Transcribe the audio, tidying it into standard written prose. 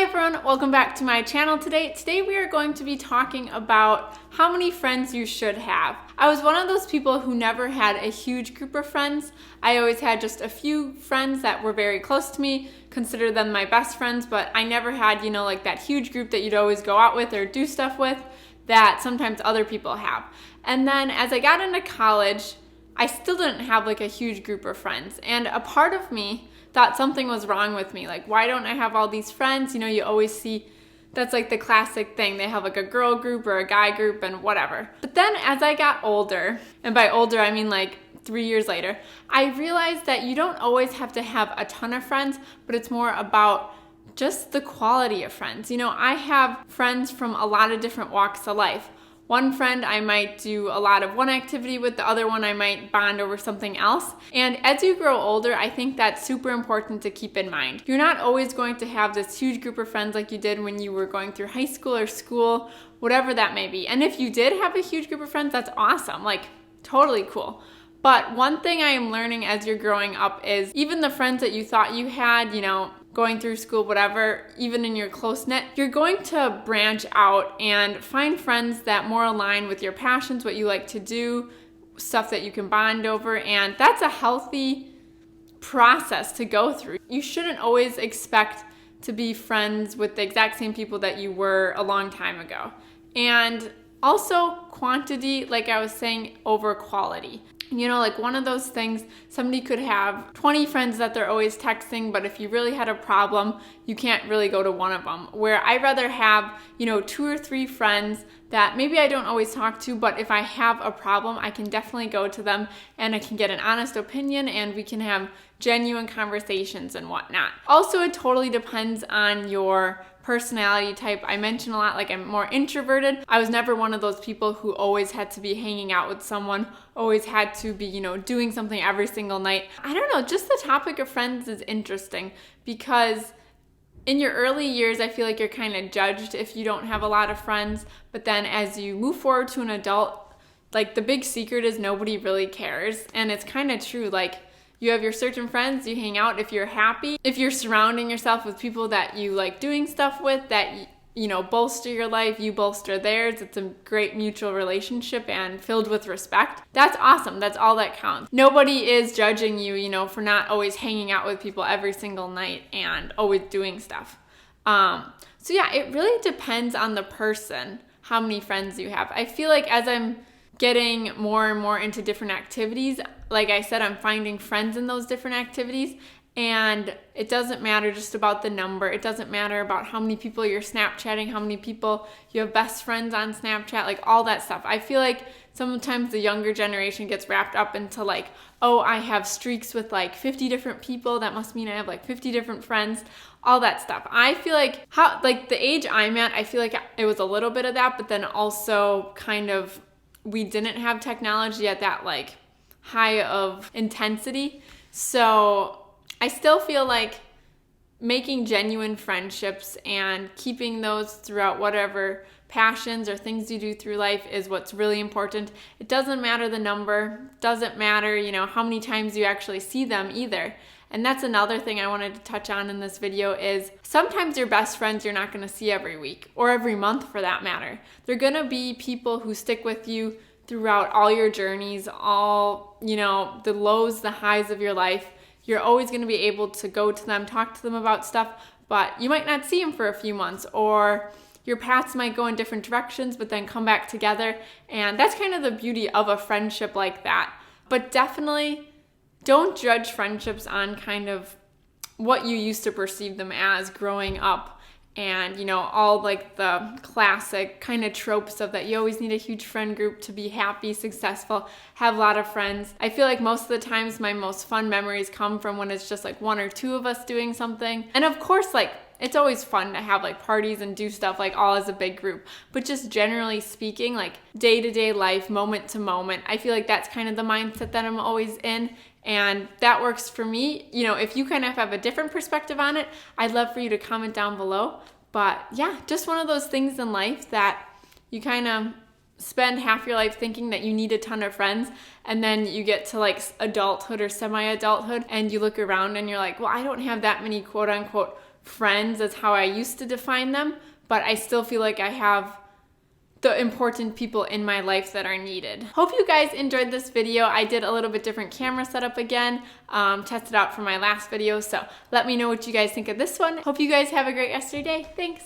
everyone, welcome back to my channel today. Today we are going to be talking about how many friends you should have. I was one of those people who never had a huge group of friends. I always had just a few friends that were very close to me, consider them my best friends, but I never had, like that huge group that you'd always go out with or do stuff with that sometimes other people have. And then as I got into college, I still didn't have like a huge group of friends. And a part of me thought something was wrong with me. Like, why don't I have all these friends? You always see that's like the classic thing. They have like a girl group or a guy group and whatever. But then as I got older, and by older I mean like 3 years later, I realized that you don't always have to have a ton of friends, but it's more about just the quality of friends. I have friends from a lot of different walks of life. One friend I might do a lot of one activity with, the other one I might bond over something else. And as you grow older, I think that's super important to keep in mind. You're not always going to have this huge group of friends like you did when you were going through high school or school, whatever that may be. And if you did have a huge group of friends, that's awesome, like totally cool. But one thing I am learning as you're growing up is even the friends that you thought you had, going through school, whatever, even in your close-knit, you're going to branch out and find friends that more align with your passions, what you like to do, stuff that you can bond over, and that's a healthy process to go through. You shouldn't always expect to be friends with the exact same people that you were a long time ago. And also quantity, like I was saying, over quality. Like one of those things, somebody could have 20 friends that they're always texting, but if you really had a problem, you can't really go to one of them. Where I'd rather have, 2 or 3 friends that maybe I don't always talk to, but if I have a problem, I can definitely go to them and I can get an honest opinion and we can have genuine conversations and whatnot. Also, it totally depends on your personality type. I mentioned a lot, like I'm more introverted. I was never one of those people who always had to be hanging out with someone, always had to be, doing something every single night. I don't know, just the topic of friends is interesting because in your early years, I feel like you're kind of judged if you don't have a lot of friends, but then as you move forward to an adult, like the big secret is nobody really cares. And it's kind of true, like you have your certain friends, you hang out if you're happy. If you're surrounding yourself with people that you like doing stuff with, that bolster your life, you bolster theirs, it's a great mutual relationship and filled with respect. That's awesome. That's all that counts. Nobody is judging you, for not always hanging out with people every single night and always doing stuff. So yeah, it really depends on the person, how many friends you have. I feel like as I'm getting more and more into different activities, like I said, I'm finding friends in those different activities, and it doesn't matter just about the number. It doesn't matter about how many people you're Snapchatting, how many people you have best friends on Snapchat, like all that stuff. I feel like sometimes the younger generation gets wrapped up into like, oh, I have streaks with like 50 different people. That must mean I have like 50 different friends, all that stuff. I feel like the age I'm at, I feel like it was a little bit of that, but then also kind of we didn't have technology at that like high of intensity. So I still feel like making genuine friendships and keeping those throughout whatever passions or things you do through life is what's really important. It doesn't matter the number, doesn't matter, how many times you actually see them either. And that's another thing I wanted to touch on in this video is sometimes your best friends you're not going to see every week or every month for that matter. They're going to be people who stick with you throughout all your journeys, all, the lows, the highs of your life. You're always going to be able to go to them, talk to them about stuff, but you might not see them for a few months, or your paths might go in different directions, but then come back together. And that's kind of the beauty of a friendship like that. But definitely don't judge friendships on kind of what you used to perceive them as growing up. And, all like the classic kind of tropes of that you always need a huge friend group to be happy, successful, have a lot of friends. I feel like most of the times my most fun memories come from when it's just like 1 or 2 of us doing something. And of course, like it's always fun to have like parties and do stuff like all as a big group. But just generally speaking, like day-to-day life, moment to moment, I feel like that's kind of the mindset that I'm always in. And that works for me. If you kind of have a different perspective on it, I'd love for you to comment down below. But yeah, just one of those things in life that you kind of spend half your life thinking that you need a ton of friends, and then you get to like adulthood or semi-adulthood and you look around and you're like, well, I don't have that many quote unquote friends as how I used to define them, but I still feel like I have the important people in my life that are needed. Hope you guys enjoyed this video. I did a little bit different camera setup again, tested out for my last video, so let me know what you guys think of this one. Hope you guys have a great rest of your day. Thanks.